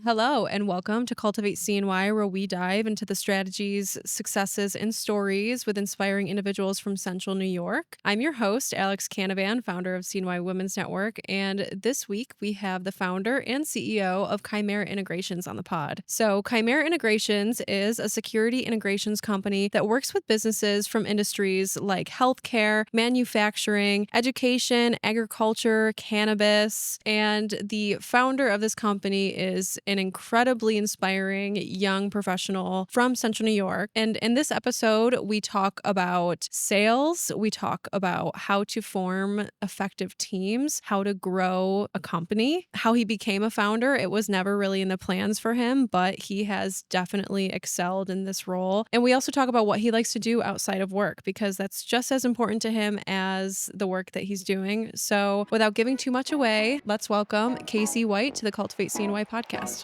Hello, and welcome to Cultivate CNY, where we dive into the strategies, successes, and stories with inspiring individuals from Central New York. I'm your host, Alex Canavan, founder of CNY Women's Network, and this week we have the founder and CEO of Chimera Integrations on the pod. So, Chimera Integrations is a security integrations company that works with businesses from industries like healthcare, manufacturing, education, agriculture, cannabis, and the founder of this company is an incredibly inspiring young professional from Central New York. And in this episode, we talk about sales, we talk about how to form effective teams, how to grow a company, how he became a founder. It was never really in the plans for him, but he has definitely excelled in this role. And we also talk about what he likes to do outside of work, because that's just as important to him as the work that he's doing. So without giving too much away, let's welcome Casey White to the Cultivate CNY podcast.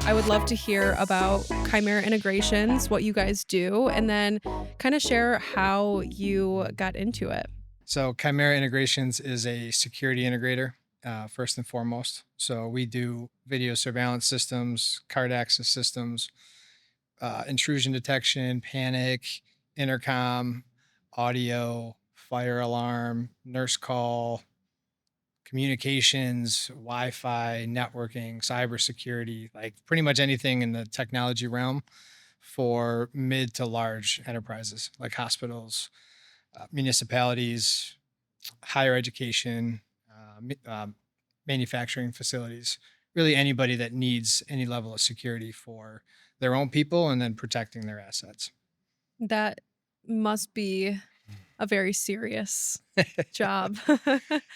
I would love to hear about Chimera Integrations, what you guys do, and then kind of share how you got into it. So Chimera Integrations is a security integrator, first and foremost. So we do video surveillance systems, card access systems, intrusion detection, panic, intercom, audio, fire alarm, nurse call, communications, Wi-Fi, networking, cybersecurity, like pretty much anything in the technology realm for mid to large enterprises like hospitals, municipalities, higher education, manufacturing facilities, really anybody that needs any level of security for their own people and then protecting their assets. That must be a very serious job.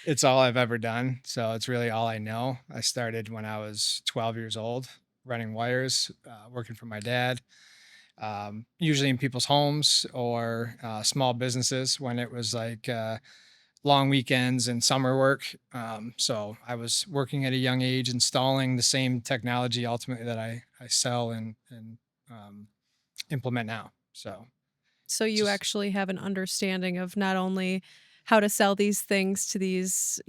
It's all I've ever done. So it's really all I know. I started when I was 12 years old, running wires, working for my dad, usually in people's homes or small businesses when it was like long weekends and summer work. So I was working at a young age, installing the same technology ultimately that I sell and implement now. So So you just actually have an understanding of not only how to sell these things to these,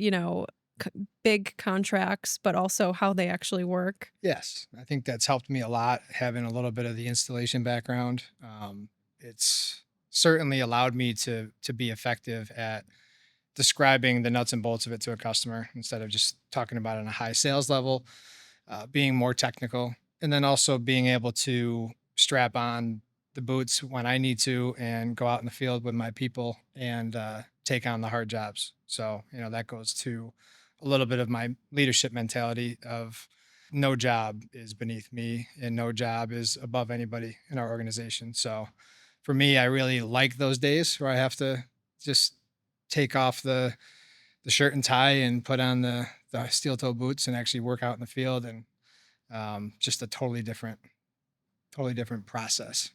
big contracts, but also how they actually work. yes, I think that's helped me a lot having a little bit of the installation background. It's certainly allowed me to be effective at describing the nuts and bolts of it to a customer instead of just talking about it on a high sales level, being more technical, and then also being able to strap on the boots when I need to and go out in the field with my people and take on the hard jobs. So, that goes to a little bit of my leadership mentality of no job is beneath me and no job is above anybody in our organization. So for me, I really like those days where I have to just take off the shirt and tie and put on the steel toe boots and actually work out in the field and just a totally different process.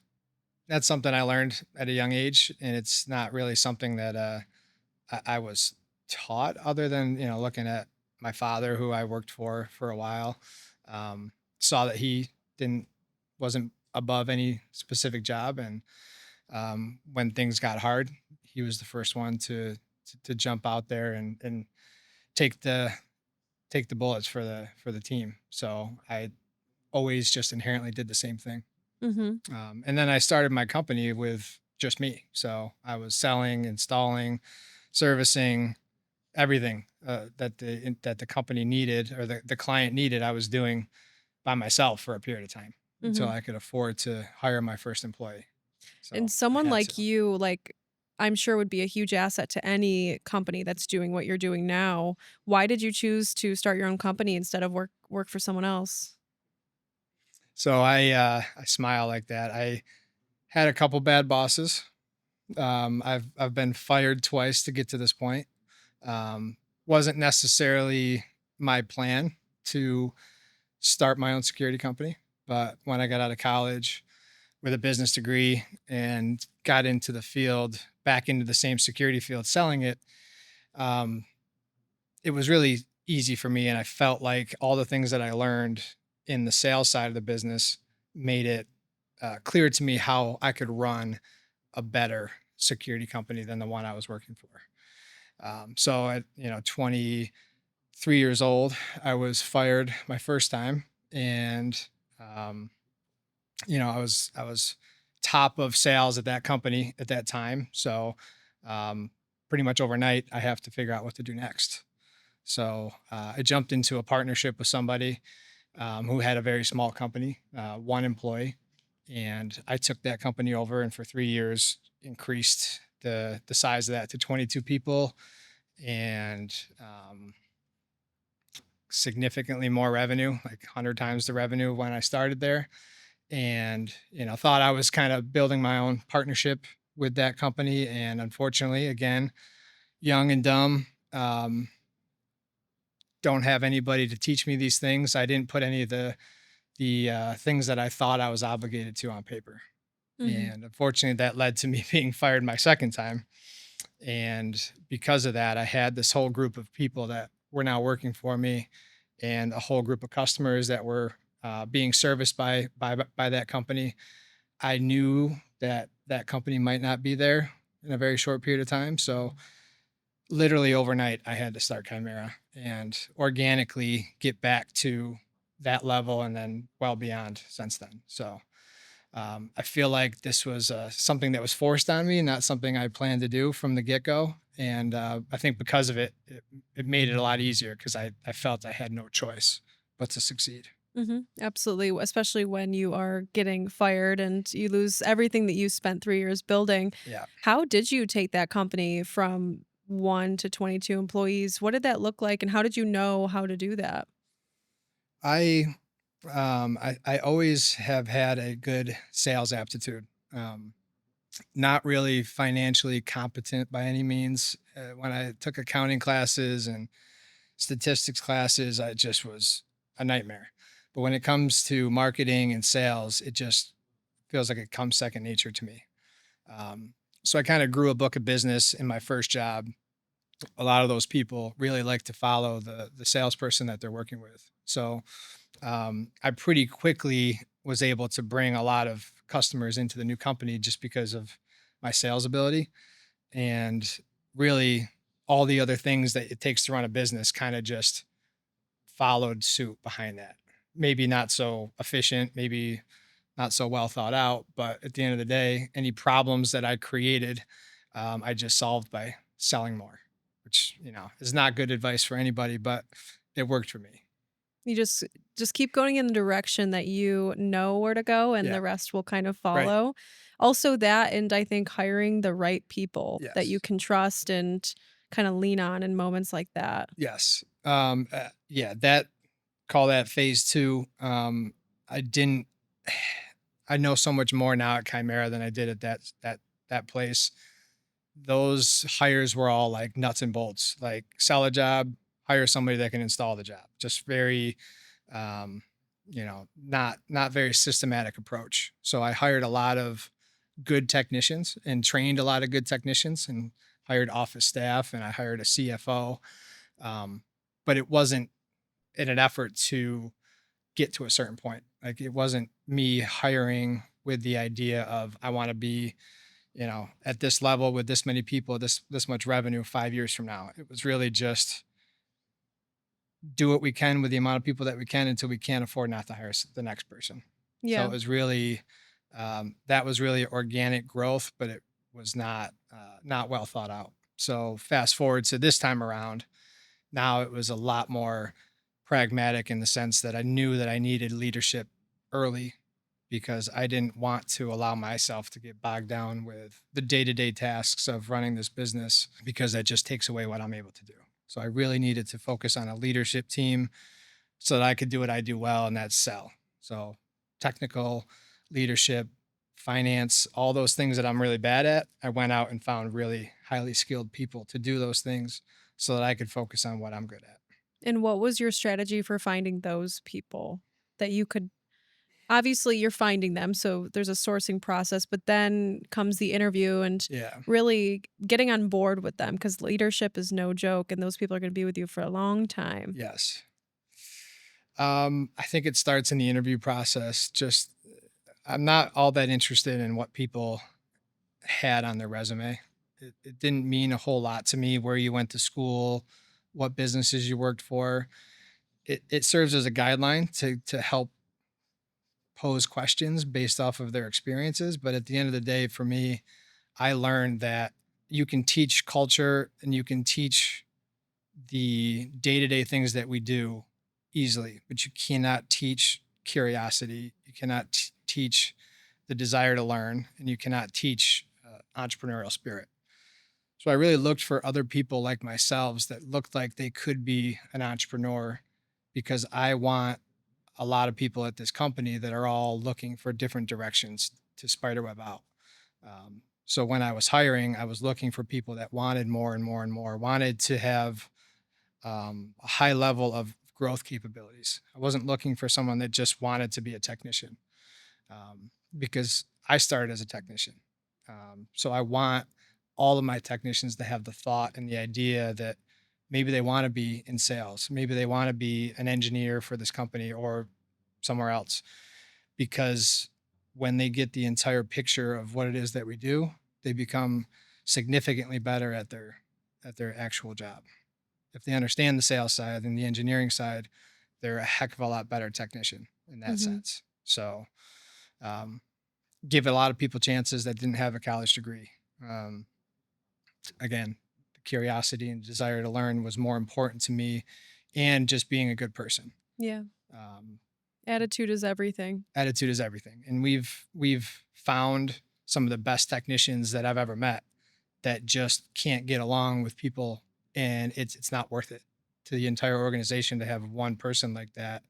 That's something I learned at a young age, and it's not really something that I was taught other than looking at my father, who I worked for a while. Saw that he didn't wasn't above any specific job, and when things got hard, he was the first one to jump out there and take the take the bullets for the team. So I always just inherently did the same thing. Mhm. And then I started my company with just me. So I was selling, installing, servicing everything that the company needed or the client needed. I was doing by myself for a period of time until Mhm. I could afford to hire my first employee. And So I someone had like to. you, I'm sure would be a huge asset to any company that's doing what you're doing now. Why did you choose to start your own company instead of work for someone else? So I smile like that. I had a couple bad bosses. I've been fired twice to get to this point. Wasn't necessarily my plan to start my own security company, but when I got out of college with a business degree and got into the field, back into the same security field, selling it, um, it was really easy for me, and I felt like all the things that I learned in the sales side of the business made it clear to me how I could run a better security company than the one I was working for. So at 23 years old, I was fired my first time, and um, I was top of sales at that company at that time. So um, pretty much overnight, I have to figure out what to do next. So I jumped into a partnership with somebody who had a very small company, one employee, and I took that company over, and for 3 years increased the size of that to 22 people, and significantly more revenue, like 100 times the revenue when I started there. And thought I was kind of building my own partnership with that company, and unfortunately, again, young and dumb. Don't have anybody to teach me these things. I didn't put any of the things that I thought I was obligated to on paper. Mhm. And unfortunately, that led to me being fired my second time. And because of that, I had this whole group of people that were now working for me, and a whole group of customers that were being serviced by that company. I knew that that company might not be there in a very short period of time. So literally overnight, I had to start Chimera and organically get back to that level, and then well beyond since then. So I feel like this was something that was forced on me, not something I planned to do from the get go. And I think because of it, it made it a lot easier because I felt I had no choice but to succeed. Mhm. Absolutely, especially when you are getting fired and you lose everything that you spent 3 years building. Yeah. How did you take that company from 1 to 22 employees? What did that look like, and how did you know how to do that? I I always have had a good sales aptitude. Not really financially competent by any means. When I took accounting classes and statistics classes, I just was a nightmare. But when it comes to marketing and sales, it just feels like it comes second nature to me. Um, so I kind of grew a book of business in my first job. A lot of those people really like to follow the salesperson that they're working with. So I pretty quickly was able to bring a lot of customers into the new company just because of my sales ability, and really all the other things that it takes to run a business kind of just followed suit behind that. Maybe not so efficient, maybe not so well thought out, but at the end of the day, any problems that I created, I just solved by selling more, which is not good advice for anybody, but it worked for me. You just keep going in the direction that you know where to go, and Yeah. the rest will kind of Right. follow. Also that, and I think hiring the right people that you Yes. can trust and kinda lean on in moments like that. Yes. Yeah, that call that phase two. I didn't I know so much more now at Chimera than I did at that place. Those hires were all like nuts and bolts, like sell a job, hire somebody that can install the job. Just very um, not very systematic approach. So I hired a lot of good technicians and trained a lot of good technicians, and hired office staff, and I hired a CFO. Um, but it wasn't in an effort to get to a certain point. Like it wasn't me hiring with the idea of I want to be, at this level with this many people, this much revenue 5 years from now. It was really just do what we can with the amount of people that we can until we can't afford not to hire the next person. So it Yeah. was really that was really organic growth, but it was not well thought out. So fast forward to this time around, now it was a lot more pragmatic in the sense that I knew that I needed leadership early because I didn't want to allow myself to get bogged down with the day-to-day tasks of running this business because that just takes away what I'm able to do. So I really needed to focus on a leadership team so that I could do what I do well, and that's sell. So technical leadership, finance, all those things that I'm really bad at, I went out and found really highly skilled people to do those things so that I could focus on what I'm good at. And what was your strategy for finding those people that you could obviously, you're finding them, so there's a sourcing process, but then comes the interview and Yeah. really getting on board with them, because leadership is no joke, and those people are gonna be with you for a long time. Yes. I think it starts in the interview process. Just I'm not all that interested in what people had on their resume. It didn't mean a whole lot to me where you went to school, what businesses you worked for. It serves as a guideline to help pose questions based off of their experiences. But at the end of the day, for me, I learned that you can teach culture and you can teach the day-to-day things that we do easily, but you cannot teach curiosity. You cannot teach the desire to learn, and you cannot teach entrepreneurial spirit. So I really looked for other people like myself that looked like they could be an entrepreneur because I want a lot of people at this company that are all looking for different directions to spiderweb out. So when I was hiring, I was looking for people that wanted more and more and more, wanted to have a high level of growth capabilities. I wasn't looking for someone that just wanted to be a technician because I started as a technician. So I want all of my technicians to have the thought and the idea that maybe they want to be in sales, maybe they want to be an engineer for this company or somewhere else, because when they get the entire picture of what it is that we do, they become significantly better at their actual job. If they understand the sales side and the engineering side, they're a heck of a lot better technician in that Hmm. sense. So, um, give a lot of people chances that didn't have a college degree. Um, Again, the curiosity and desire to learn was more important to me, and just being a good person. Yeah. Um, Attitude is everything. Attitude is everything, and we've found some of the best technicians that I've ever met that just can't get along with people, and it's not worth it to the entire organization to have one person like that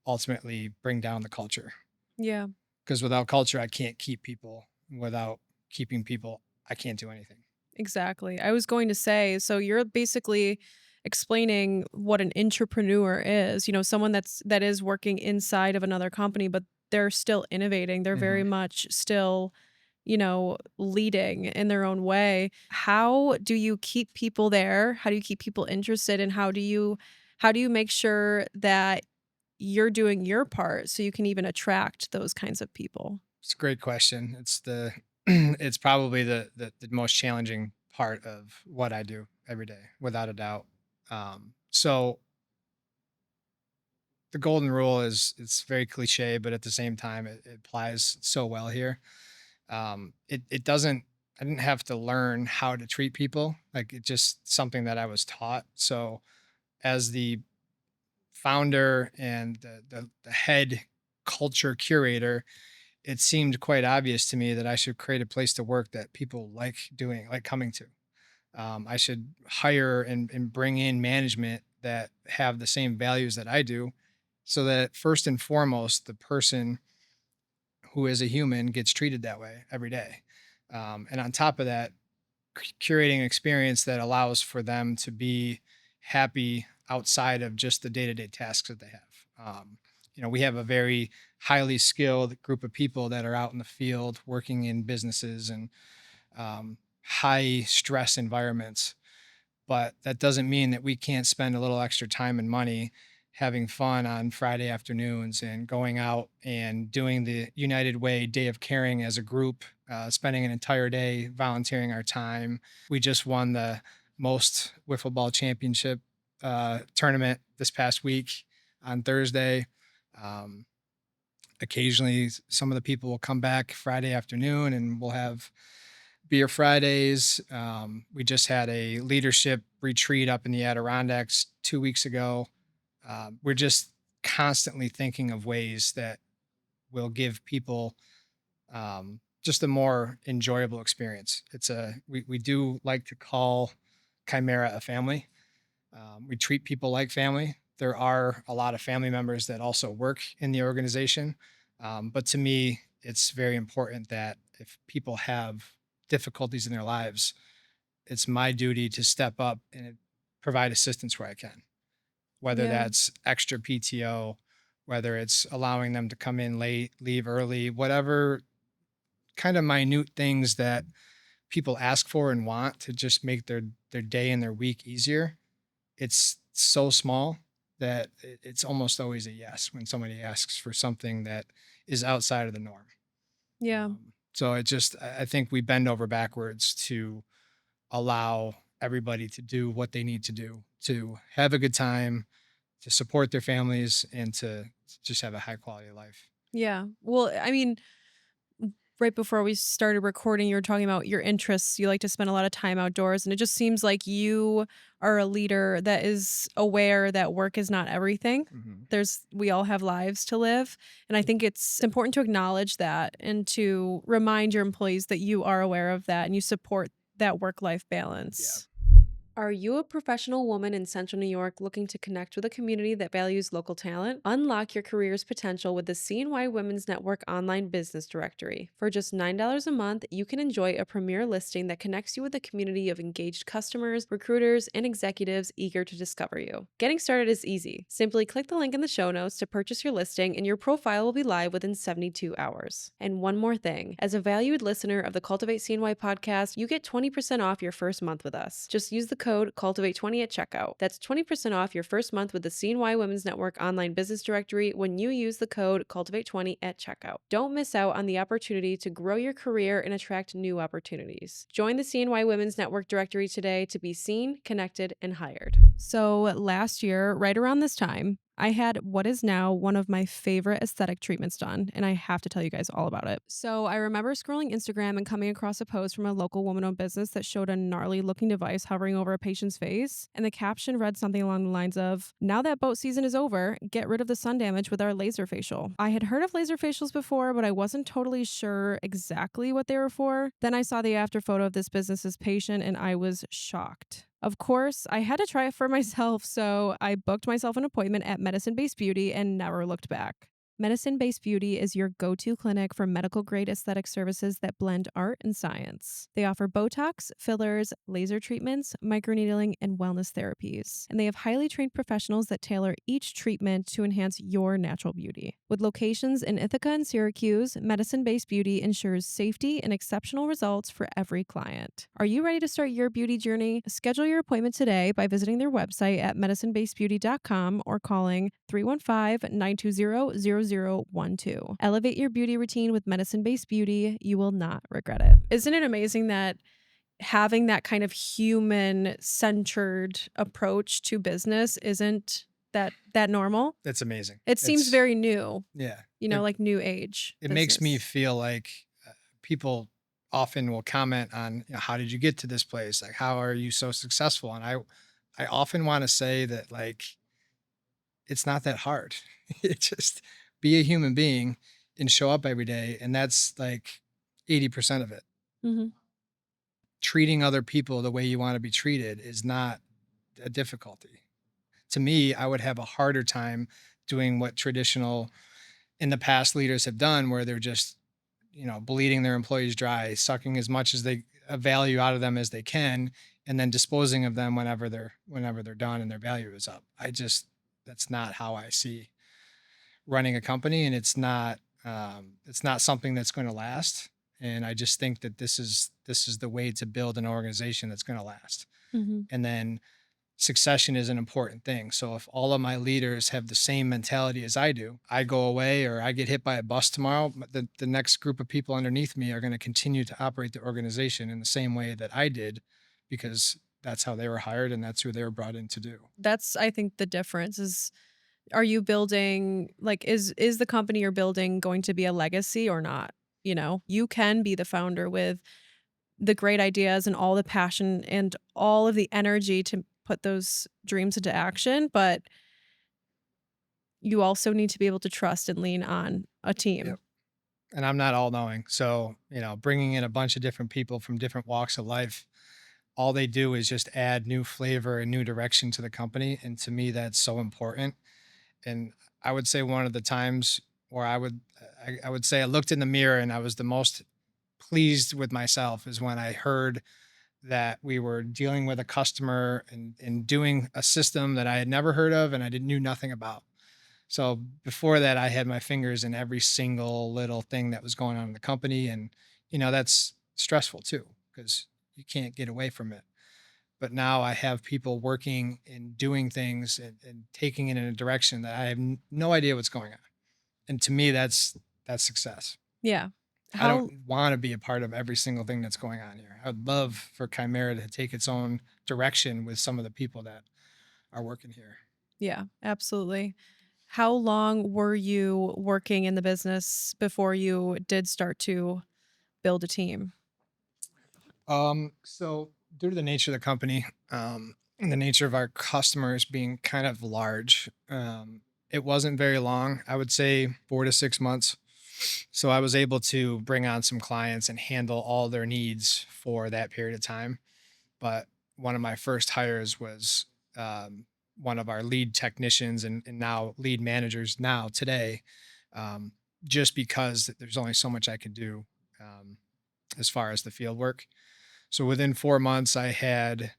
ultimately bring down the culture. Yeah. Because without culture, I can't keep people. Without keeping people, I can't do anything. Exactly. I was going to say, so you're basically explaining what an entrepreneur is, someone that is working inside of another company, but they're still innovating. They're very Mhm. much still, leading in their own way. How do you keep people there? How do you keep people interested? And how do you make sure that you're doing your part so you can even attract those kinds of people? It's a great question. It's the it's probably the most challenging part of what I do every day, without a doubt. So the golden rule is it's very cliche, but at the same time, it applies so well here. It doesn't. I didn't have to learn how to treat people. Like it's just something that I was taught. So as the founder and the head culture curator, it seemed quite obvious to me that I should create a place to work that people like doing, like coming to. I should hire and bring in management that have the same values that I do, so that first and foremost, the person who is a human gets treated that way every day. And on top of that, curating an experience that allows for them to be happy outside of just the day-to-day tasks that they have. We have a very highly skilled group of people that are out in the field working in businesses and high stress environments, but that doesn't mean that we can't spend a little extra time and money having fun on Friday afternoons and going out and doing the United Way Day of Caring as a group, spending an entire day volunteering our time. We just won the most wiffle ball championship tournament this past week on Thursday. Um, Occasionally, some of the people will come back Friday afternoon and we'll have Beer Fridays. We just had a leadership retreat up in the Adirondacks 2 weeks ago. We're just constantly thinking of ways that will give people just a more enjoyable experience. We do like to call Chimera a family. We treat people like family. There are a lot of family members that also work in the organization. But to me, it's very important that if people have difficulties in their lives, it's my duty to step up and provide assistance where I can, whether Yeah. that's extra PTO, whether it's allowing them to come in late, leave early, whatever kind of minute things that people ask for and want to just make their day and their week easier. It's so small, that it's almost always a yes when somebody asks for something that is outside of the norm. Yeah. So it just, I think we bend over backwards to allow everybody to do what they need to do to have a good time, to support their families, and to just have a high quality life. Yeah. Well, I mean, right before we started recording, you were talking about your interests. You like to spend a lot of time outdoors, and it just seems like you are a leader that is aware that work is not everything. Mhm. We all have lives to live, and I think it's important to acknowledge that and to remind your employees that you are aware of that and you support that work-life Yeah. balance. Are you a professional woman in Central New York looking to connect with a community that values local talent? Unlock your career's potential with the CNY Women's Network online business directory. For just $9 a month, you can enjoy a premier listing that connects you with a community of engaged customers, recruiters, and executives eager to discover you. Getting started is easy. Simply click the link in the show notes to purchase your listing, and your profile will be live within 72 hours. And one more thing, as a valued listener of the Cultivate CNY podcast, you get 20% off your first month with us. Just use the code Cultivate20 at checkout. That's 20% off your first month with the CNY Women's Network online business directory when you use the code Cultivate20 at checkout. Don't miss out on the opportunity to grow your career and attract new opportunities. Join the CNY Women's Network directory today to be seen, connected, and hired. So last year, right around this time, I had what is now one of my favorite aesthetic treatments done, and I have to tell you guys all about it. So, I remember scrolling Instagram and coming across a post from a local woman owned business that showed a gnarly looking device hovering over a patient's face, and the caption read something along the lines of, "Now that boat season is over, get rid of the sun damage with our laser facial." I had heard of laser facials before, but I wasn't totally sure exactly what they were for. Then I saw the after photo of this business's patient, and I was shocked. Of course, I had to try it for myself, so I booked myself an appointment at Medicine Based Beauty and never looked back. Medicine Based Beauty is your go to clinic for medical grade aesthetic services that blend art and science. They offer Botox, fillers, laser treatments, microneedling, and wellness therapies. And they have highly trained professionals that tailor each treatment to enhance your natural beauty. With locations in Ithaca and Syracuse, Medicine Based Beauty ensures safety and exceptional results for every client. Are you ready to start your beauty journey? Schedule your appointment today by visiting their website at medicinebasedbeauty.com or calling 315-920-0012. Elevate your beauty routine with Medicine Based Beauty. You will not regret it. Isn't it amazing that having that kind of human centered approach to business isn't that normal? That's amazing. It seems It's very new, yeah. like new age It makes me business. feel like people often will comment on, how did you get to this place? Like, how are you so successful? And I often want to say that, like, it's not that hard. It just be a human being and show up every day. And that's like 80% of it. Mhm. Treating other people the way you want to be treated is not a difficulty. To me, I would have a harder time doing what traditional in the past leaders have done, where they're just, bleeding their employees dry, sucking as much as they value out of them as they can, and then disposing of them whenever they're done and their value is up. That's not how I see running a company, and it's not something that's going to last. And I just think that this is the way to build an organization that's going to last. Mhm. And then succession is an important thing. So if all of my leaders have the same mentality as I do, I go away or I get hit by a bus tomorrow, the next group of people underneath me are going to continue to operate the organization in the same way that I did, because that's how they were hired and that's who they were brought in to do. That's I think the difference is, are you building like is the company you're building going to be a legacy or not? You can be the founder with the great ideas and all the passion and all of the energy to put those dreams into action, but you also need to be able to trust and lean on a team. Yep. And I'm not all knowing. So, bringing in a bunch of different people from different walks of life, all they do is just add new flavor and new direction to the company. And to me, that's so important. And I would say one of the times where I would say I looked in the mirror and I was the most pleased with myself is when I heard that we were dealing with a customer and doing a system that I had never heard of and I knew nothing about. So before that, I had my fingers in every single little thing that was going on in the company. And, that's stressful too, because you can't get away from it. but now I have people working and doing things and taking it in a direction that I have no idea what's going on. And to me, that's success. Yeah. I don't How want to be a part of every single thing that's going on here. I would love for Chimera to take its own direction with some of the people that are working here. Yeah, absolutely. How long were you working in the business before you did start to build a team? So due to the nature of the company, and the nature of our customers being kind of large, it wasn't very long. I would say 4 to 6 months. So I was able to bring on some clients and handle all their needs for that period of time. But one of my first hires was one of our lead technicians and now lead managers now today, um, just because there's only so much I could do as far as the field work. So within 4 months, I had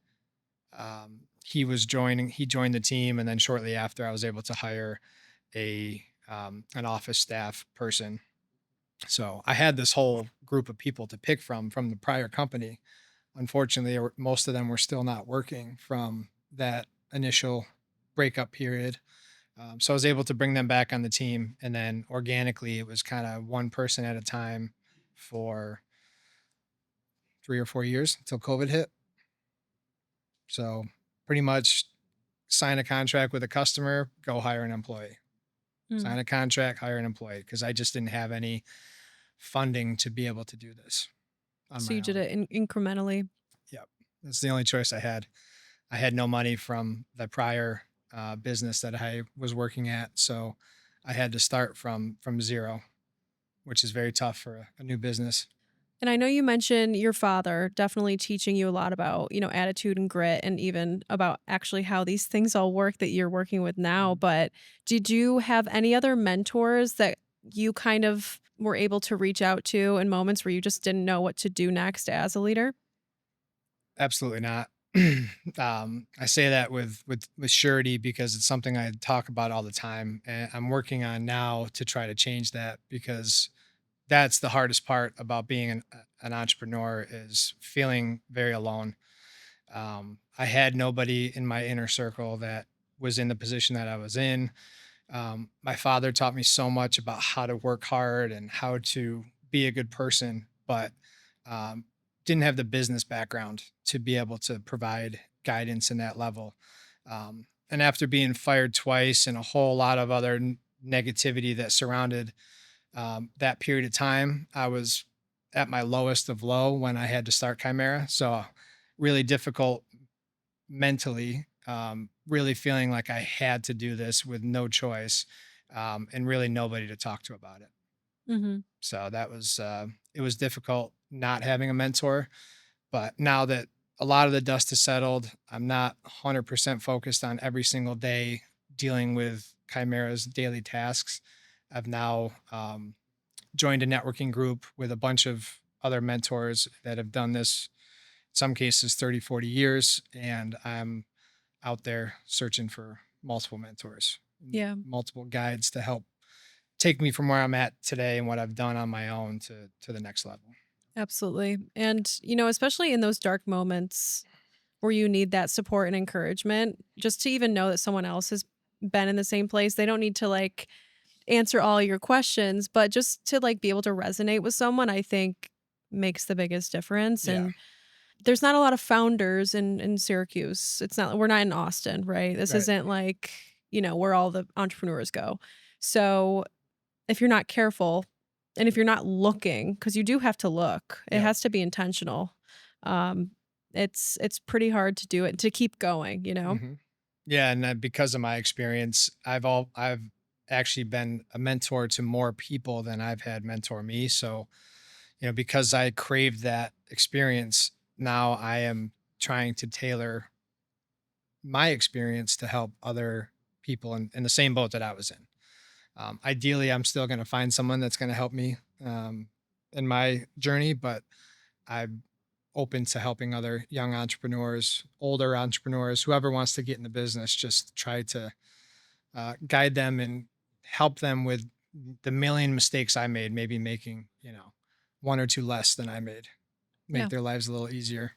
he joined the team, and then shortly after, I was able to hire a an office staff person. So I had this whole group of people to pick from the prior company. Unfortunately, most of them were still not working from that initial breakup period. So I was able to bring them back on the team, and then organically, it was kind of one person at a time for 3 or 4 years until COVID hit. So pretty much sign a contract with a customer, go hire an employee. Mm. Sign a contract, hire an employee because I just didn't have any funding to be able to do this on So my you did own. it incrementally. Yep. That's the only choice I had. I had no money from the prior business that I was working at. So I had to start from zero, which is very tough for a new business. And I know you mentioned your father definitely teaching you a lot about, attitude and grit and even about actually how these things all work that you're working with now. Mhm. But did you have any other mentors that you kind of were able to reach out to in moments where you just didn't know what to do next as a leader? Absolutely not. I say that with surety because it's something I talk about all the time, and I'm working on now to try to change that because that's the hardest part about being an entrepreneur is feeling very alone. I had nobody in my inner circle that was in the position that I was in. My father taught me so much about how to work hard and how to be a good person, but um, didn't have the business background to be able to provide guidance in that level. And after being fired twice and a whole lot of other negativity that surrounded that period of time, I was at my lowest of low when I had to start Chimera. So, really difficult mentally, really feeling like I had to do this with no choice, and really nobody to talk to about it. Mhm. So it was difficult not having a mentor. But now that a lot of the dust has settled, I'm not 100% focused on every single day dealing with Chimera's daily tasks. I've now joined a networking group with a bunch of other mentors that have done this, in some cases 30, 40 years. And I'm out there searching for multiple mentors, Yeah. multiple guides to help take me from where I'm at today and what I've done on my own to the next level. Absolutely. And, especially in those dark moments where you need that support and encouragement, just to even know that someone else has been in the same place. They don't need to answer all your questions, but just to be able to resonate with someone, I think makes the biggest difference. Yeah. And there's not a lot of founders in Syracuse. We're not in Austin, right? This Right. isn't where all the entrepreneurs go. So if you're not careful and if you're not looking, because you do have to look, it Yep. has to be intentional. Um, it's pretty hard to do it to keep going. hmm Yeah, and because of my experience, I've actually been a mentor to more people than I've had mentor me. So, because I craved that experience, now I am trying to tailor my experience to help other people in the same boat that I was in. Ideally, I'm still going to find someone that's going to help me in my journey, but I'm open to helping other young entrepreneurs, older entrepreneurs, whoever wants to get in the business, just try to guide them and help them with the million mistakes I made, maybe making, one or two less than I made, make Yeah. their lives a little easier.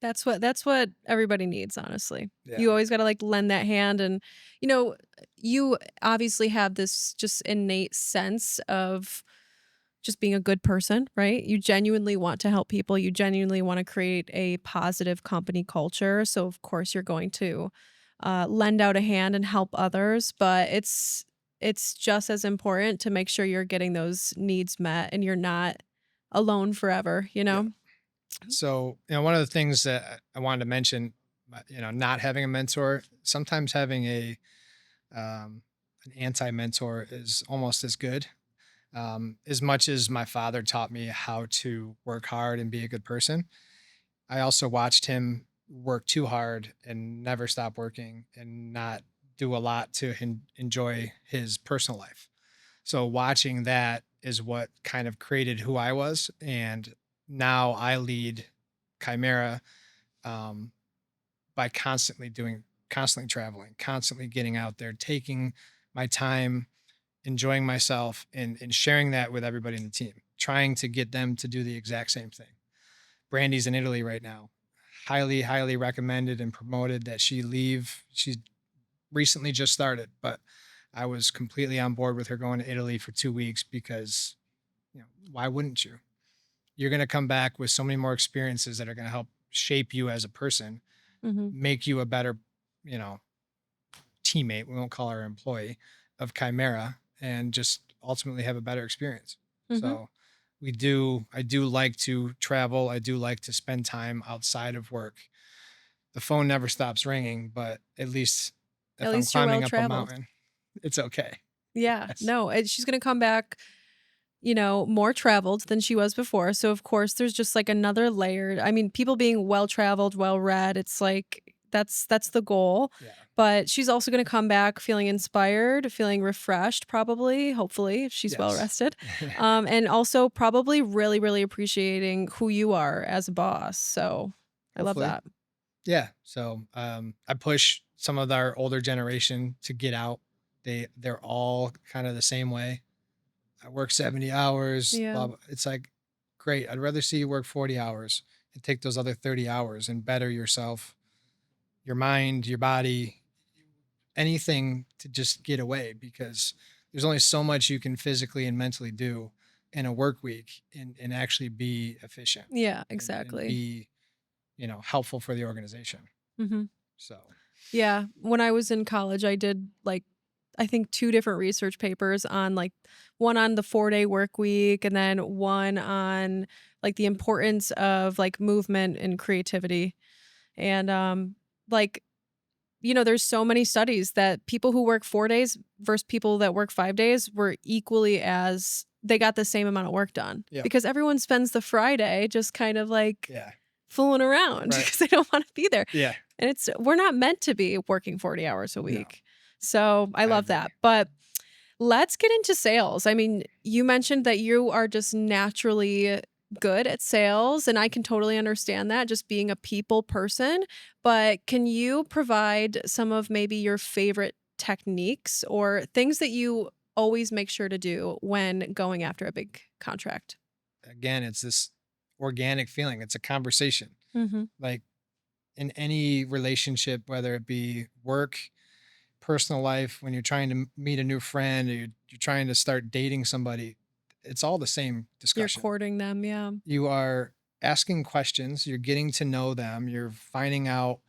That's what everybody needs, honestly. Yeah. You always gotta, like, lend that hand and, you know, you obviously have this just innate sense of just being a good person, right? You genuinely want to help people, you genuinely wanna create a positive company culture, so of course you're going to, lend out a hand and help others, but it's just as important to make sure you're getting those needs met and you're not alone forever, you Yeah. know? So, one of the things that I wanted to mention, not having a mentor, sometimes having um, an anti-mentor is almost as good. As much as my father taught me how to work hard and be a good person, I also watched him work too hard and never stop working and not do a lot to enjoy his personal life. So watching that is what kind of created who I was. And now I lead Chimera, um, by constantly traveling, constantly getting out there, taking my time, enjoying myself, and sharing that with everybody in the team, trying to get them to do the exact same thing. Brandy's in Italy right now. Highly, highly recommended and promoted that she leave. She's recently just started, but I was completely on board with her going to Italy for 2 weeks because, why wouldn't you? You're going to come back with so many more experiences that are going to help shape you as a person, Mhm. make you a better, you know, teammate. We won't call her employee of Chimera, and just ultimately have a better experience. Mhm. So I do like to travel. I do like to spend time outside of work. The phone never stops ringing, but at least At if I'm least you're well climbing up a traveled. mountain, it's okay. Yeah, Yes. no, and she's gonna come back, more traveled than she was before, so of course there's just, like, another layer. I mean, people being well traveled, well read, it's like that's the goal, Yeah. but she's also gonna come back feeling inspired, feeling refreshed probably, hopefully, if she's well Yes. rested, and also probably really, really appreciating who you are as a boss, so I love Hopefully. that. Yeah. So I push some of our older generation to get out. They're all kind of the same way. I work 70 hours, Yeah. blah, blah. It's like, great. I'd rather see you work 40 hours and take those other 30 hours and better yourself, your mind, your body, anything to just get away, because there's only so much you can physically and mentally do in a work week and actually be efficient Yeah, and exactly. be, helpful for the organization. Mhm. So, Yeah, when I was in college, I did, like, I think 2 different research papers on, like, one on the 4-day work week and then one on, like, the importance of, like, movement and creativity, and, like, there's so many studies that people who work 4 days versus people that work 5 days were equally as they got the same amount of work done yep. because everyone spends the Friday just kind of, like, Yeah. fooling around Right. because they don't wanna be there. Yeah. And we're not meant to be working 40 hours a No, week. So, I I love agree. that. But let's get into sales. I mean, you mentioned that you are just naturally good at sales, and I can totally understand that, just being a people person. But can you provide some of maybe your favorite techniques or things that you always make sure to do when going after a big contract? Again, it's this organic feeling. It's a conversation. Mhm. Like in any relationship, whether it be work, personal life, when you're trying to meet a new friend, or you're trying to start dating somebody, it's all the same You're discussion. courting them, yeah. You are asking questions, you're getting to know them, you're finding out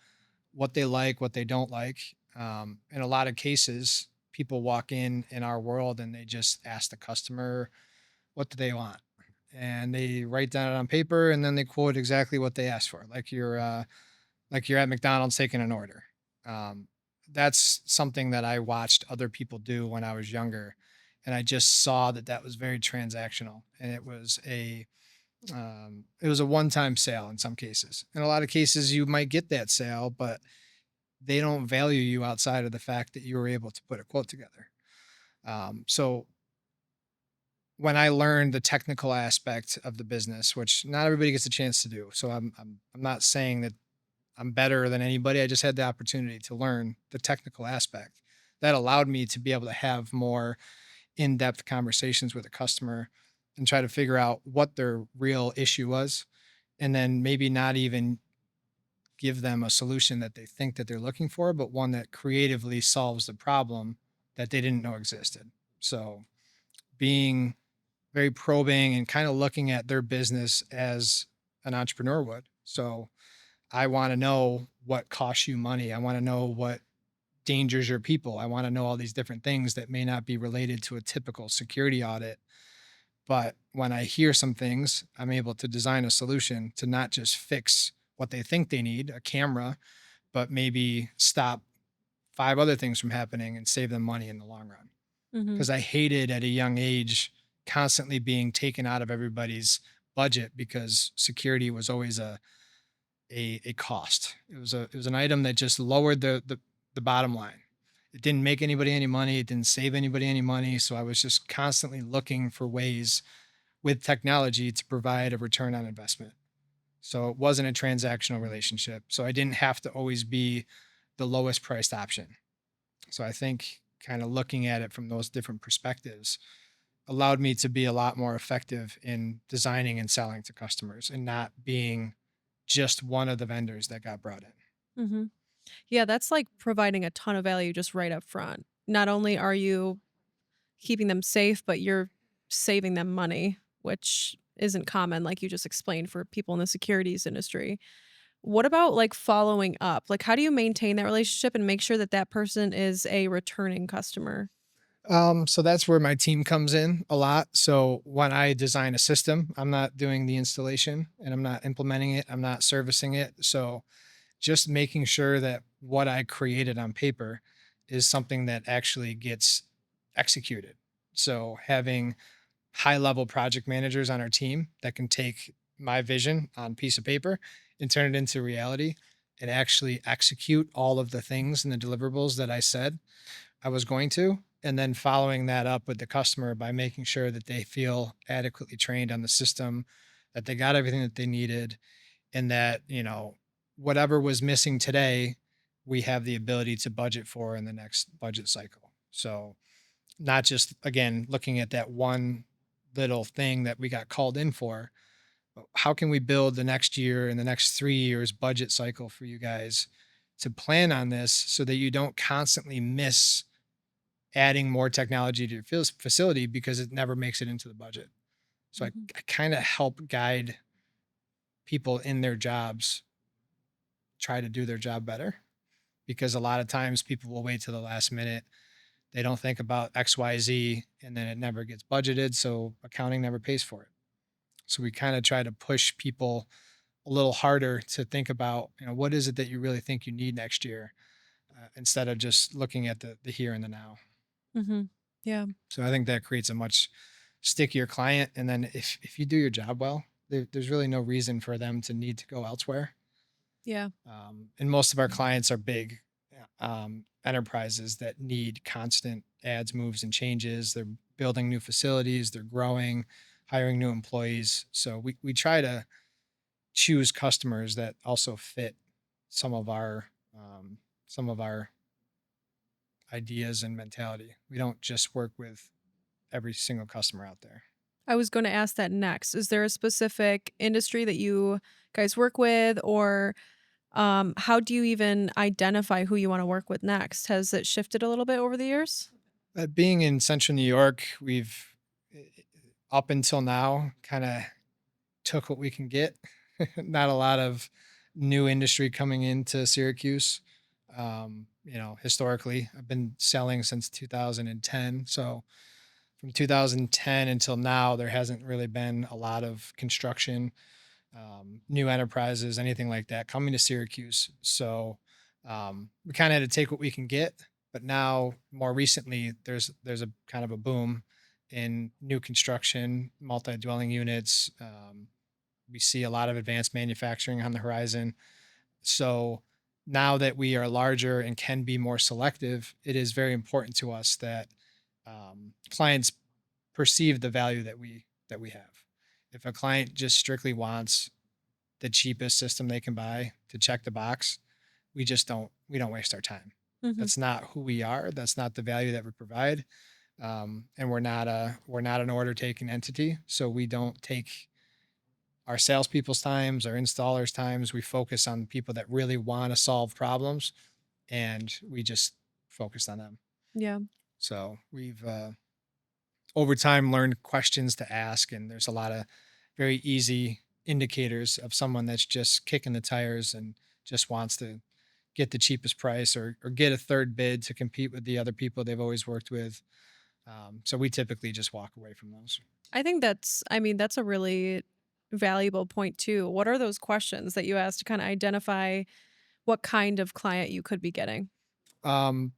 what they like, what they don't like. In a lot of cases, people walk in our world and they just ask the customer, what do they want? And they write down it on paper and then they quote exactly what they asked for, like you're at McDonald's taking an order. Um, that's something that I watched other people do when I was younger, and I just saw that that was very transactional, and it was a one-time sale in some cases. In a lot of cases, you might get that sale, but they don't value you outside of the fact that you were able to put a quote together. So when I learned the technical aspect of the business, which not everybody gets a chance to do, so I'm not saying that I'm better than anybody. I just had the opportunity to learn the technical aspect that allowed me to be able to have more in-depth conversations with a customer and try to figure out what their real issue was, and then maybe not even give them a solution that they think that they're looking for, but one that creatively solves the problem that they didn't know existed. So being very probing and kind of looking at their business as an entrepreneur would. So I want to know what costs you money. I want to know what dangers your people. I want to know all these different things that may not be related to a typical security audit. But when I hear some things, I'm able to design a solution to not just fix what they think they need, a camera, but maybe stop five other things from happening and save them money in the long run. Mhm. Because I hated at a young age constantly being taken out of everybody's budget because security was always a cost. It was an item that just lowered the bottom line. It didn't make anybody any money. It didn't save anybody any money. So I was just constantly looking for ways with technology to provide a return on investment. So it wasn't a transactional relationship. So I didn't have to always be the lowest priced option. So I think kind of looking at it from those different perspectives allowed me to be a lot more effective in designing and selling to customers and not being just one of the vendors that got brought in. Mhm. Yeah, that's like providing a ton of value just right up front. Not only are you keeping them safe, but you're saving them money, which isn't common, like you just explained, for people in the securities industry. What about like following up? Like, how do you maintain that relationship and make sure that that person is a returning customer? So that's where my team comes in a lot. So when I design a system, I'm not doing the installation and I'm not implementing it. I'm not servicing it. So just making sure that what I created on paper is something that actually gets executed. So having high level project managers on our team that can take my vision on piece of paper and turn it into reality and actually execute all of the things and the deliverables that I said I was going to. And then following that up with the customer by making sure that they feel adequately trained on the system, that they got everything that they needed, and that, whatever was missing today, we have the ability to budget for in the next budget cycle. So, not just again looking at that one little thing that we got called in for, but how can we build the next year and the next 3 years budget cycle for you guys to plan on this so that you don't constantly miss adding more technology to your facility because it never makes it into the budget. So I, Mhm. I kind of help guide people in their jobs try to do their job better because a lot of times people will wait to the last minute. They don't think about XYZ and then it never gets budgeted. So accounting never pays for it. So we kind of try to push people a little harder to think about, what is it that you really think you need next year instead of just looking at the here and the now. Mhm. Yeah. So I think that creates a much stickier client. And then if you do your job well, there's really no reason for them to need to go elsewhere. Yeah. And most of our clients are big enterprises that need constant ads, moves, and changes. They're building new facilities, they're growing, hiring new employees. So we try to choose customers that also fit some of our some of our ideas and mentality. We don't just work with every single customer out there. I was gonna ask that next. Is there a specific industry that you guys work with, or how do you even identify who you wanna work with next? Has it shifted a little bit over the years? Being in central New York, we've up until now kind of took what we can get. Not a lot of new industry coming into Syracuse. Historically, I've been selling since 2010. So from 2010 until now, there hasn't really been a lot of construction, new enterprises, anything like that coming to Syracuse. So we kind of had to take what we can get. But now, more recently, there's a kind of a boom in new construction, multi-dwelling units. We see a lot of advanced manufacturing on the horizon. So now that we are larger and can be more selective, it is very important to us that clients perceive the value that we have. If a client just strictly wants the cheapest system they can buy to check the box, we don't waste our time. Mhm. That's not who we are. That's not the value that we provide. And we're not an order taking entity, so we don't take our salespeople's times, our installers' times. We focus on people that really want to solve problems, and we just focused on them. Yeah. So we've over time learned questions to ask, and there's a lot of very easy indicators of someone that's just kicking the tires and just wants to get the cheapest price or get a third bid to compete with the other people they've always worked with. So we typically just walk away from those. I think that's a really valuable point too. What are those questions that you ask to kind of identify what kind of client you could be getting? Um,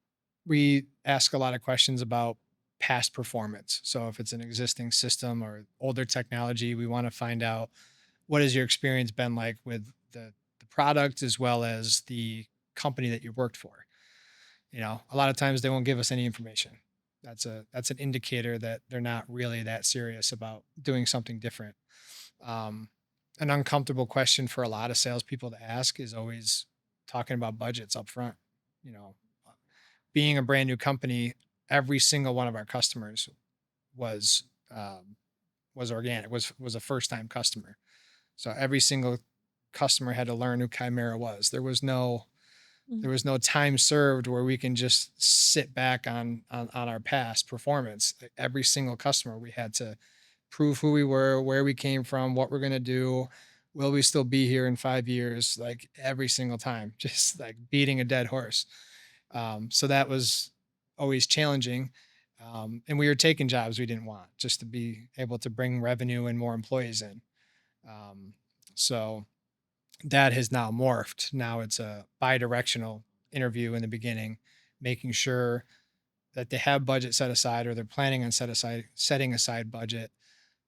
we ask a lot of questions about past performance. So if it's an existing system or older technology, we want to find out what has your experience been like with the product as well as the company that you worked for. A lot of times they won't give us any information. That's an indicator that they're not really that serious about doing something different. Um, an uncomfortable question for a lot of salespeople to ask is always talking about budgets up front. You know, being a brand new company, every single one of our customers was um, was organic, was a first time customer. So every single customer had to learn who Chimera was. There Mhm. was no time served where we can just sit back on our past performance. Every single customer we had to prove who we were, where we came from, what we're gonna do. Will we still be here in 5 years? Like every single time, just like beating a dead horse. So that was always challenging. And we were taking jobs we didn't want just to be able to bring revenue and more employees in. Um, so that has now morphed. Now it's a bi-directional interview in the beginning, making sure that they have budget set aside or they're planning on setting aside budget,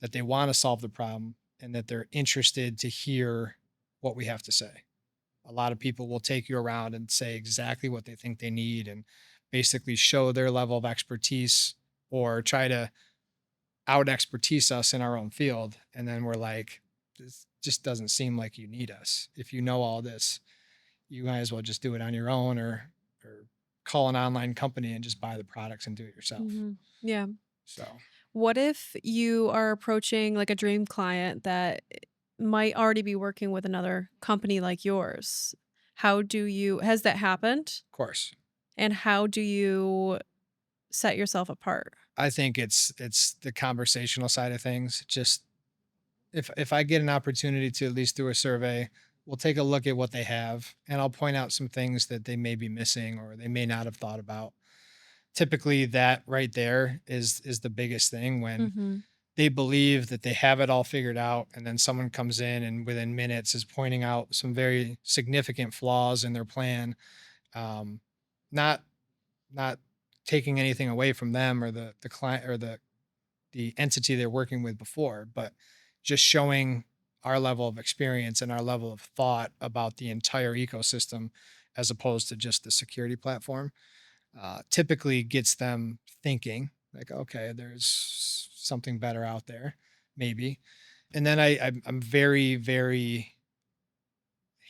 that they want to solve the problem and that they're interested to hear what we have to say. A lot of people will take you around and say exactly what they think they need and basically show their level of expertise or try to out expertise us in our own field. And then we're like, this just doesn't seem like you need us. If you know all this, you might as well just do it on your own or call an online company and just buy the products and do it yourself. Mhm. Yeah. So, What if you are approaching like a dream client that might already be working with another company like yours? How do you has that happened? of course, And how do you set yourself apart? I think it's the conversational side of things. Just if I get an opportunity to at least do a survey, we'll take a look at what they have and I'll point out some things that they may be missing or they may not have thought about. Typically that right there is the biggest thing when Mhm. they believe that they have it all figured out and then someone comes in and within minutes is pointing out some very significant flaws in their plan. um, not not taking anything away from them or the client or the entity they're working with before, but just showing our level of experience and our level of thought about the entire ecosystem as opposed to just the security platform typically gets them thinking like, okay, there's something better out there, maybe. And then I'm very, very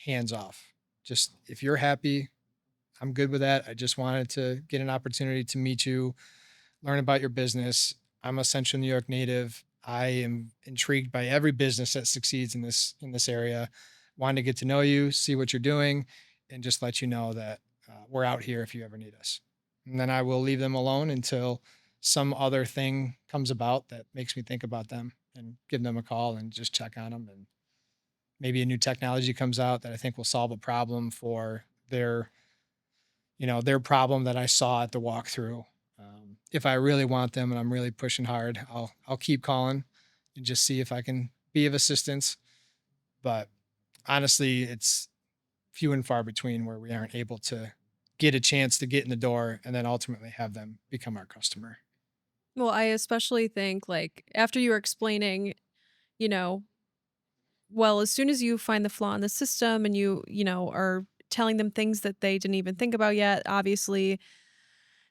hands off. Just if you're happy, I'm good with that. I just wanted to get an opportunity to meet you, learn about your business. I'm a Central New York native. I am intrigued by every business that succeeds in this area. Wanted to get to know you, see what you're doing, and just let you know that we're out here if you ever need us. And then I will leave them alone until some other thing comes about that makes me think about them and give them a call and just check on them. And maybe a new technology comes out that I think will solve a problem for their problem that I saw at the walkthrough. If I really want them and I'm really pushing hard, I'll keep calling and just see if I can be of assistance. But honestly, it's few and far between where we aren't able to get a chance to get in the door and then ultimately have them become our customer. Well, I especially think like after you were explaining, you know, well, as soon as you find the flaw in the system and are telling them things that they didn't even think about yet, obviously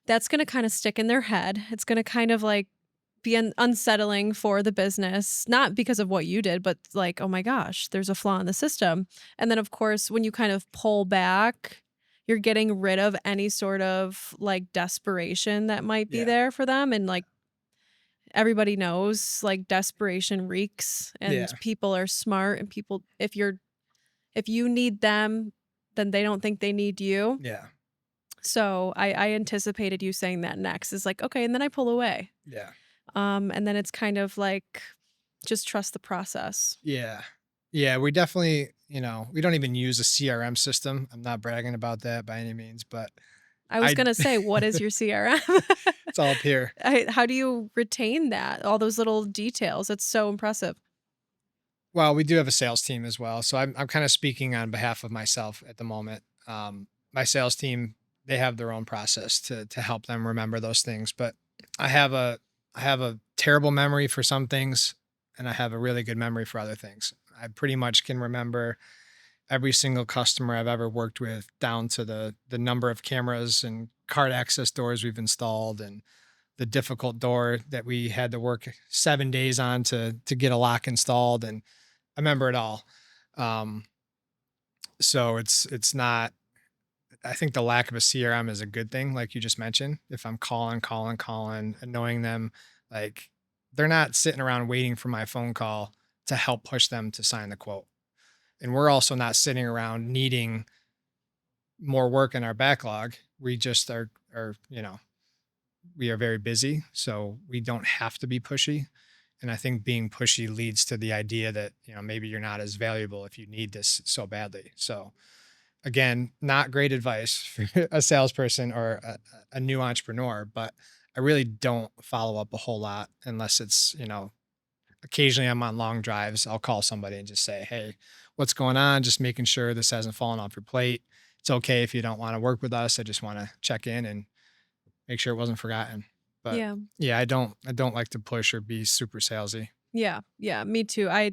that's going to kind of stick in their head. It's going to kind of like be unsettling for the business, not because of what you did, but like, oh my gosh, there's a flaw in the system. And then, of course, when you kind of pull back, you're getting rid of any sort of like desperation that might be Yeah. there for them. And like, everybody knows like desperation reeks and Yeah. people are smart and people if you need them, then they don't think they need you. Yeah. So I anticipated you saying that next is like, okay, and then I pull away. Yeah. And then it's kind of like just trust the process. Yeah. Yeah, we definitely, we don't even use a CRM system. I'm not bragging about that by any means, but I was I gonna say, what is your CRM? it's all up here. How do you retain that? All those little details. It's so impressive. Well, we do have a sales team as well. So I'm kind of speaking on behalf of myself at the moment. My sales team, they have their own process to help them remember those things. But I have a I have a terrible memory for some things and I have a really good memory for other things. I pretty much can remember every single customer I've ever worked with down to the number of cameras and card access doors we've installed and the difficult door that we had to work 7 days on to get a lock installed. And I remember it all. Um, so it's not. I think the lack of a CRM is a good thing, like you just mentioned. If I'm calling, annoying them, like they're not sitting around waiting for my phone call to help push them to sign the quote. And we're also not sitting around needing more work in our backlog. We just are we are very busy, so we don't have to be pushy. And I think being pushy leads to the idea that, maybe you're not as valuable if you need this so badly. So again, not great advice for a salesperson or a new entrepreneur, but I really don't follow up a whole lot unless it's, occasionally I'm on long drives. I'll call somebody and just say, hey, what's going on? Just making sure this hasn't fallen off your plate. It's okay if you don't want to work with us. I just want to check in and make sure it wasn't forgotten. But Yeah. yeah, I don't like to push or be super salesy. Yeah. Yeah. Me too. I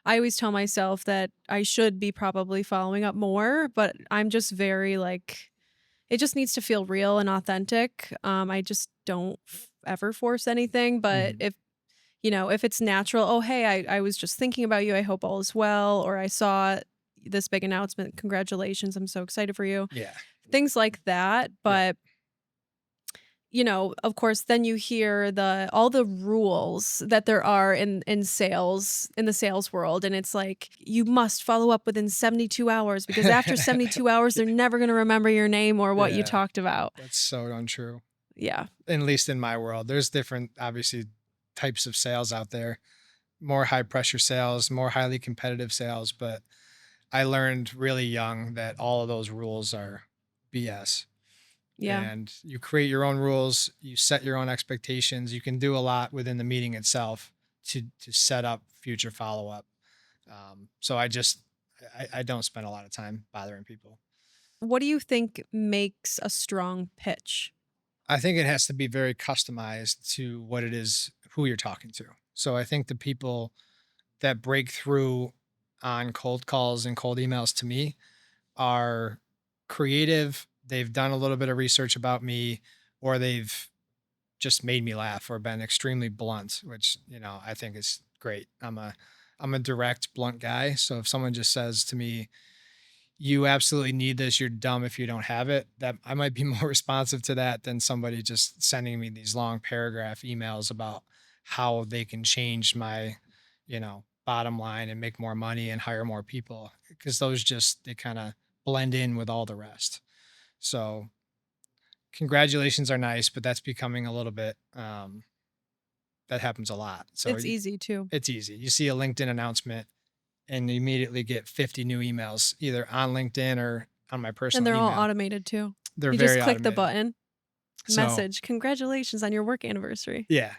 always tell myself that I should be probably following up more, but I'm just very like it just needs to feel real and authentic. I just don't ever force anything, but Mhm. if it's natural, oh hey, I was just thinking about you. I hope all is well, or I saw this big announcement. Congratulations. I'm so excited for you. Yeah. Things like that. Yeah. But of course, then you hear the all the rules that there are in sales in the sales world, and it's like you must follow up within 72 hours because after 72 hours, they're never going to remember your name or what you Yeah. talked about. That's so untrue. Yeah, At least in my world. There's different, obviously, types of sales out there, more high pressure sales, more highly competitive sales. But I learned really young that all of those rules are BS. yeah. And you create your own rules, you set your own expectations. You can do a lot within the meeting itself to set up future follow up. So I don't spend a lot of time bothering people. What do you think makes a strong pitch? I think it has to be very customized to what it is, who you're talking to. So I think the people that break through on cold calls and cold emails to me are creative. They've done a little bit of research about me, or they've just made me laugh or been extremely blunt, which, I think is great. I'm a direct, blunt guy. So if someone just says to me, you absolutely need this, you're dumb if you don't have it, that I might be more responsive to that than somebody just sending me these long paragraph emails about how they can change my, bottom line and make more money and hire more people, because those just they kind of blend in with all the rest. So congratulations are nice, but that's becoming a little bit that happens a lot. So It's easy too, it's easy. You see a LinkedIn announcement and you immediately get 50 new emails either on LinkedIn or on my and personal they're all email. automated too. They're You just very click the automated. button, So, message, congratulations on your work anniversary. yeah.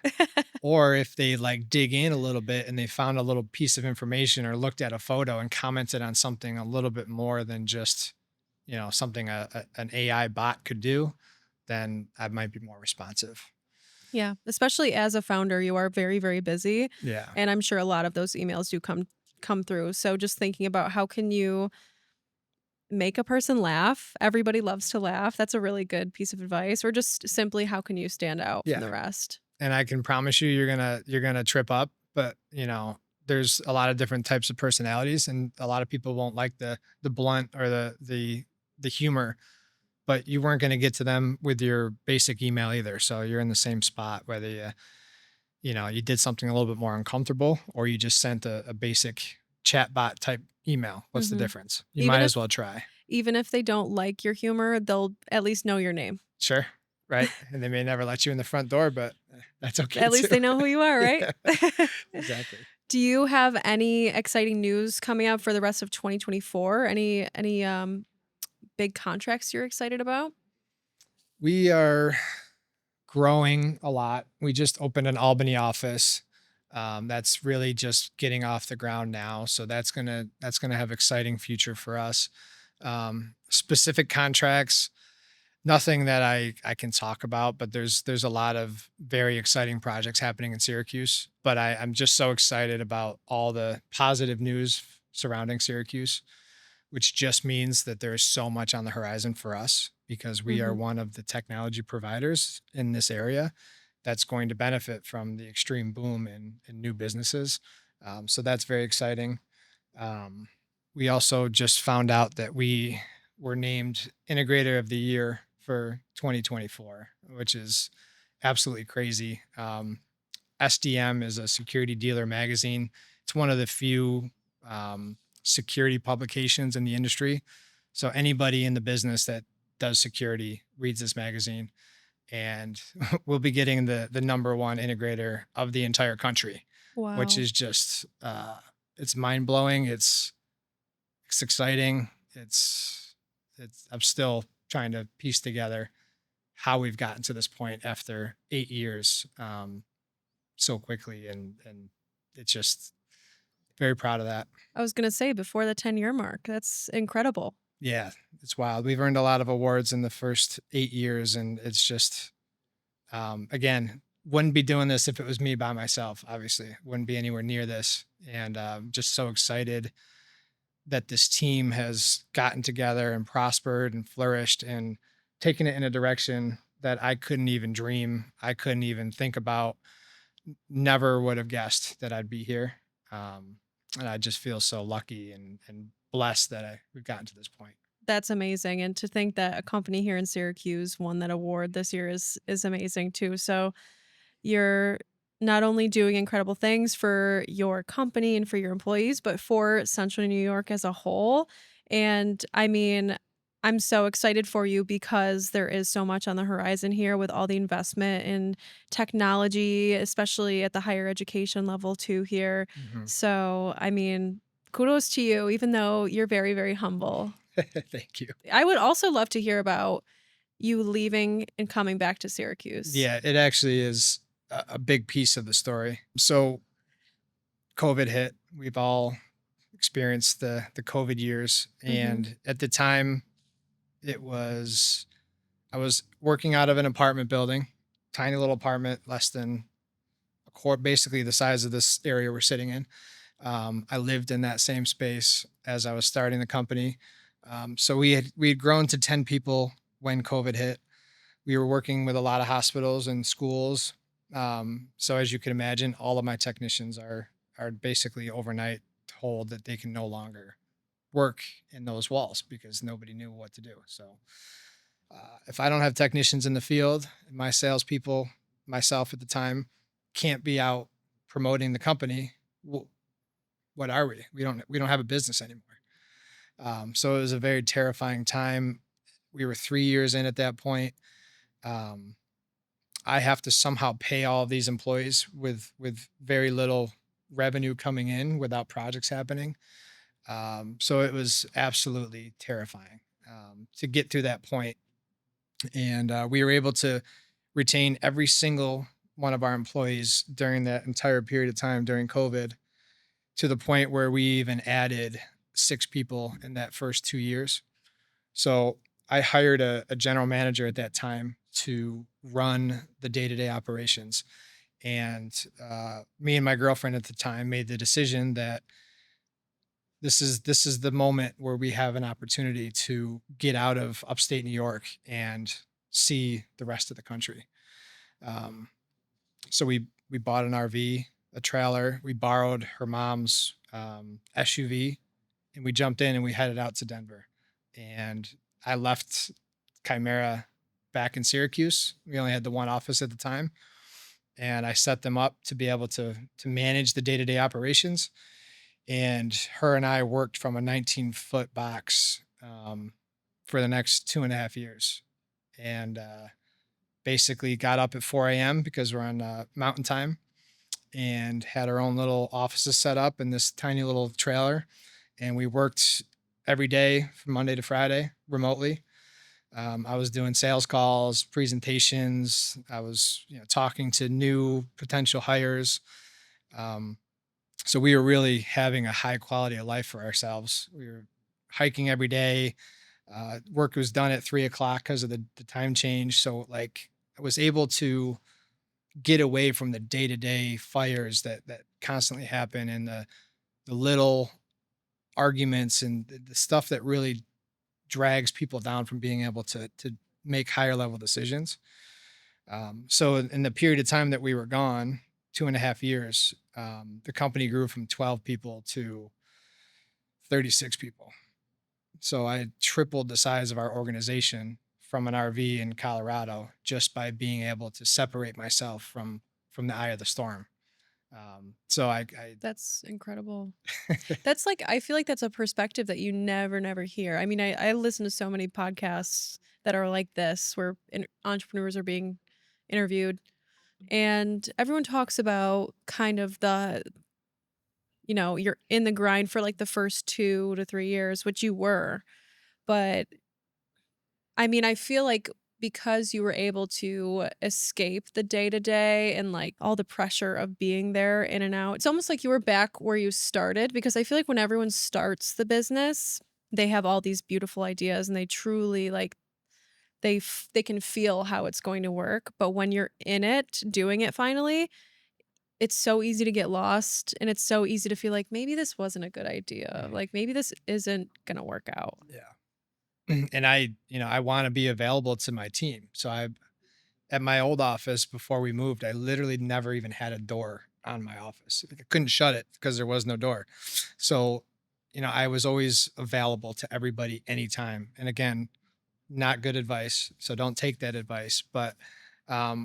Or if they like dig in a little bit and they found a little piece of information or looked at a photo and commented on something a little bit more than just, something an AI bot could do, then I might be more responsive. Yeah, especially as a founder, you are very, very busy, Yeah. and I'm sure a lot of those emails do come through. So just thinking about how can you make a person laugh? Everybody loves to laugh. That's a really good piece of advice. Or just simply how can you stand out from Yeah. the rest? And I can promise you you're gonna trip up, but there's a lot of different types of personalities and a lot of people won't like the blunt or the humor, but you weren't going to get to them with your basic email either. So you're in the same spot whether you did something a little bit more uncomfortable, or you just sent a basic chatbot type email. What's the Hmm. difference? You Even might if as well try. even if they don't like your humor, they'll at least know your name. Sure. Right. And they may never let you in the front door, but that's okay At least too. they know who you are, right? Yeah, exactly. Do you have any exciting news coming up for the rest of 2024? Any big contracts you're excited about? We are growing a lot. We just opened an Albany office. That's really just getting off the ground now. So that's gonna have exciting future for us. Specific contracts, nothing that I can talk about, but there's a lot of very exciting projects happening in Syracuse. But I'm just so excited about all the positive news surrounding Syracuse, which just means that there is so much on the horizon for us because we are Mhm. one of the technology providers in this area that's going to benefit from the extreme boom in new businesses. So that's very exciting. Um, we also just found out that we were named Integrator of the Year for 2024, which is absolutely crazy. SDM is a security dealer magazine. It's one of the few security publications in the industry. So anybody in the business that does security reads this magazine, and we'll be getting the number one integrator of the entire country, which Wow. is just it's mind blowing. It's exciting. It's I'm still trying to piece together how we've gotten to this point after 8 years. So quickly, and it's just very proud of that. I was gonna say before the 10-year mark. That's incredible. Yeah, it's wild. We've earned a lot of awards in the first 8 years, and it's just again, wouldn't be doing this if it was me by myself. Obviously, wouldn't be anywhere near this, and just so excited that this team has gotten together and prospered and flourished and taken it in a direction that I couldn't even dream. I couldn't even think about. Never would have guessed that I'd be here. Um, and I just feel so lucky and blessed that we've gotten to this point. That's amazing, and to think that a company here in Syracuse won that award this year is amazing too. So you're not only doing incredible things for your company and for your employees, but for Central New York as a whole. And I mean, I'm so excited for you because there is so much on the horizon here with all the investment in technology, especially at the higher education level too here. Mhm. So, I mean, kudos to you, even though you're very, very humble. Thank you. I would also love to hear about you leaving and coming back to Syracuse. Yeah, it actually is a big piece of the story. So COVID hit. We've all experienced the COVID years, Mhm. and at the time, it was I was working out of an apartment building, tiny little apartment, less than a quarter, basically the size of this area we're sitting in. I lived in that same space as I was starting the company. So we had grown to 10 people when COVID hit. We were working with a lot of hospitals and schools. So as you can imagine, all of my technicians are basically overnight told that they can no longer work in those walls because nobody knew what to do. So if I don't have technicians in the field, and my salespeople, myself at the time, can't be out promoting the company, what are we? We don't have a business anymore. So it was a very terrifying time. We were 3 years in at that point. Um, I have to somehow pay all of these employees with very little revenue coming in without projects happening. So it was absolutely terrifying to get to that point. And we were able to retain every single one of our employees during that entire period of time during COVID, to the point where we even added 6 people in that first 2 years. So I hired a general manager at that time to run the day-to-day operations. And me and my girlfriend at the time made the decision that this is the moment where we have an opportunity to get out of upstate New York and see the rest of the country. Um, so we bought an RV, a trailer. We borrowed her mom's SUV, and we jumped in and we headed out to Denver. And I left Chimera back in Syracuse. We only had the one office at the time, and I set them up to be able to manage the day-to-day operations. And her and I worked from a 19-foot box for the next 2.5 years, and basically got up at 4 a.m. because we're on mountain time, and had our own little offices set up in this tiny little trailer. And we worked every day from Monday to Friday remotely. I was doing sales calls, presentations. I was, talking to new potential hires. Um, so we were really having a high quality of life for ourselves. We were hiking every day. Work was done at 3 o'clock because of the time change. So like I was able to get away from the day to day fires that constantly happen, and the little arguments and the stuff that really drags people down from being able to make higher level decisions. So in the period of time that we were gone, 2.5 years, the company grew from 12 people to 36 people. So I tripled the size of our organization from an RV in Colorado just by being able to separate myself from the eye of the storm. So I That's incredible. That's like I feel like that's a perspective that you never hear. I mean, I listen to so many podcasts that are like this where entrepreneurs are being interviewed and everyone talks about kind of you're in the grind for like the first 2 to 3 years, which you were. But I mean, I feel like because you were able to escape the day to day and like all the pressure of being there in and out, it's almost like you were back where you started. Because I feel like when everyone starts the business, they have all these beautiful ideas and they truly like they can feel how it's going to work. But when you're in it, doing it finally, it's so easy to get lost and it's so easy to feel like maybe this wasn't a good idea. Mhm. Like maybe this isn't gonna work out. Yeah. And I want to be available to my team. So I at my old office before we moved, I literally never even had a door on my office. Like, I couldn't shut it because there was no door. So, I was always available to everybody anytime. And again, not good advice. So don't take that advice. But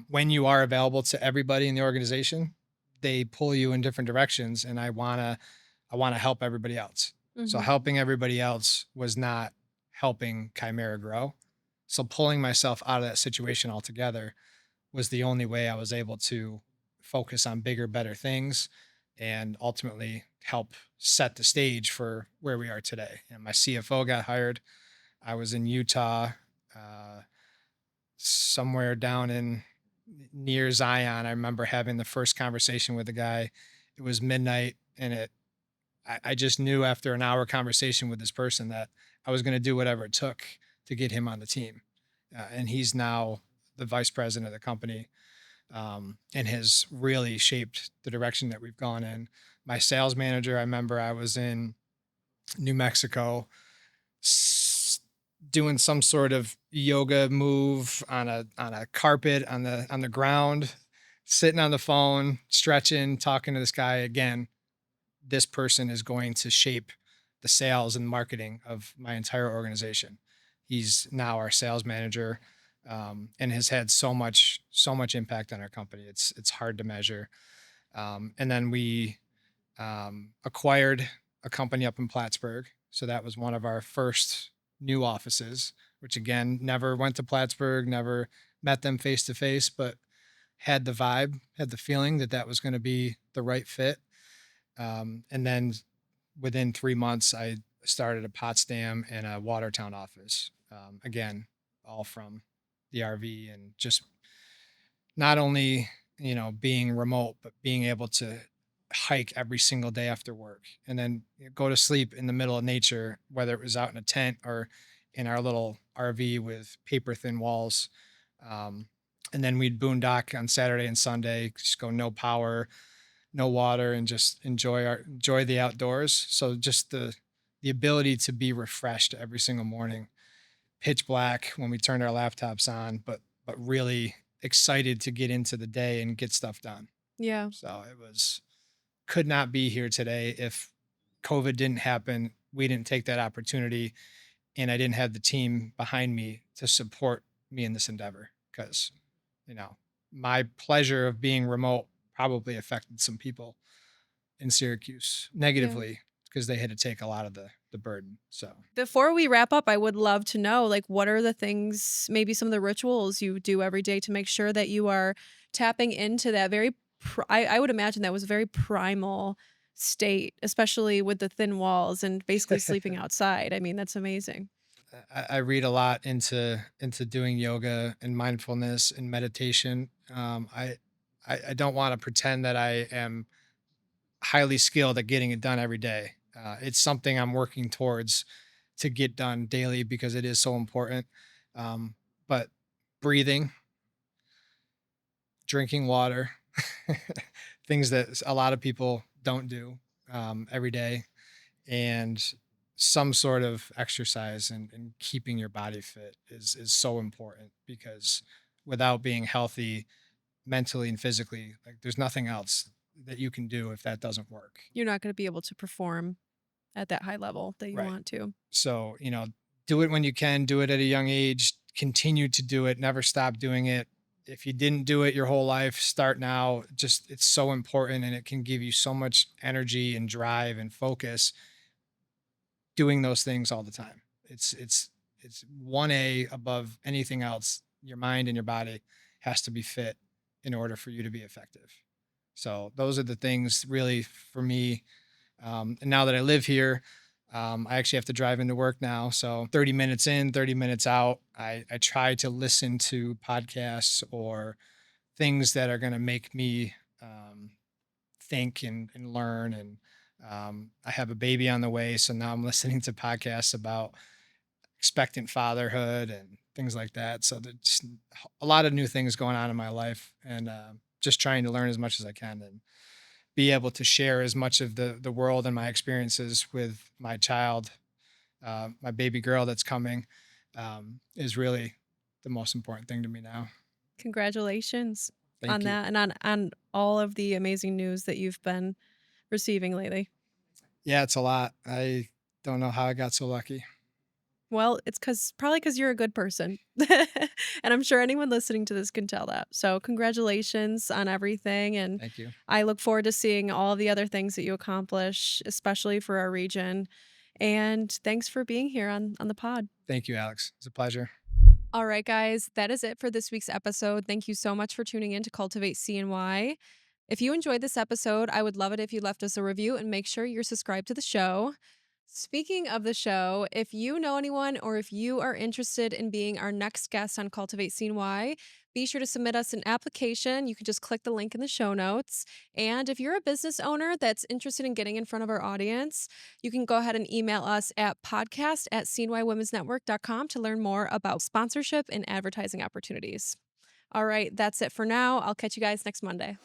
when you are available to everybody in the organization, they pull you in different directions. And I want to help everybody else. So Mhm. helping everybody else was not helping Chimera grow. So pulling myself out of that situation altogether was the only way I was able to focus on bigger, better things and ultimately help set the stage for where we are today. And my CFO got hired. I was in Utah, uh, somewhere down in near Zion. I remember having the first conversation with the guy. It was midnight, and I just knew after an hour conversation with this person that I was going to do whatever it took to get him on the team. And he's now the vice president of the company, and has really shaped the direction that we've gone in. My sales manager, I remember I was in New Mexico doing some sort of yoga move on a carpet on the ground, sitting on the phone, stretching, talking to this guy again. This person is going to shape the sales and marketing of my entire organization. He's now our sales manager, and has had so much impact on our company. It's hard to measure. And then we acquired a company up in Plattsburgh. So that was one of our first new offices, which again, never went to Plattsburgh, never met them face to face, but had the vibe, had the feeling that that was going to be the right fit. And then within 3 months, I started a Potsdam and a Watertown office. Again, all from the RV and just not only being remote but being able to hike every single day after work, and then go to sleep in the middle of nature, whether it was out in a tent or in our little RV with paper thin walls. um, and then we'd boondock on Saturday and Sunday, just go no power, no water, and just enjoy the outdoors. So just the ability to be refreshed every single morning, pitch black when we turned our laptops on, but really excited to get into the day and get stuff done. Yeah. So it was could not be here today if COVID didn't happen. We didn't take that opportunity, and I didn't have the team behind me to support me in this endeavor because, you know, my pleasure of being remote probably affected some people in Syracuse Yeah. negatively because they had to take a lot of the burden. So Before we wrap up, I would love to know, like, what are the things, maybe some of the rituals you do every day to make sure that you are tapping into that I would imagine that was a very primal state, especially with the thin walls and basically sleeping outside. I mean, that's amazing. I read a lot into doing yoga and mindfulness and meditation. I don't want to pretend that I am highly skilled at getting it done every day. It's something I'm working towards to get done daily because it is so important. Um, but breathing, drinking water, things that a lot of people don't do every day, and some sort of exercise and keeping your body fit is so important because without being healthy mentally and physically, like there's nothing else that you can do if that doesn't work. You're not going to be able to perform at that high level that you Right. want to. So, do it when you can, do it at a young age, continue to do it, never stop doing it. If you didn't do it your whole life, start now. Just it's so important and it can give you so much energy and drive and focus doing those things all the time. It's 1A above anything else. Your mind and your body has to be fit in order for you to be effective. So those are the things really for me. And now that I live here, I actually have to drive into work now. So 30 minutes in, 30 minutes out. I try to listen to podcasts or things that are going to make me think and learn. And I have a baby on the way. So now I'm listening to podcasts about expectant fatherhood and things like that. So there's a lot of new things going on in my life and just trying to learn as much as I can and be able to share as much of the world and my experiences with my child, my baby girl that's coming, is really the most important thing to me now. Congratulations on Thank you. that and on all of the amazing news that you've been receiving lately. Yeah, it's a lot. I don't know how I got so lucky. Well, it's probably because 'cause you're a good person. And I'm sure anyone listening to this can tell that. So, congratulations on everything, and Thank you. I look forward to seeing all the other things that you accomplish, especially for our region. And thanks for being here on the pod. Thank you, Alex. It's a pleasure. All right, guys, that is it for this week's episode. Thank you so much for tuning in to Cultivate CNY. If you enjoyed this episode, I would love it if you left us a review and make sure you're subscribed to the show. Speaking of the show, if you know anyone or if you are interested in being our next guest on Cultivate CNY, be sure to submit us an application. You can just click the link in the show notes. And if you're a business owner that's interested in getting in front of our audience, you can go ahead and email us at podcast@cnywomensnetwork.com to learn more about sponsorship and advertising opportunities. All right, that's it for now. I'll catch you guys next Monday.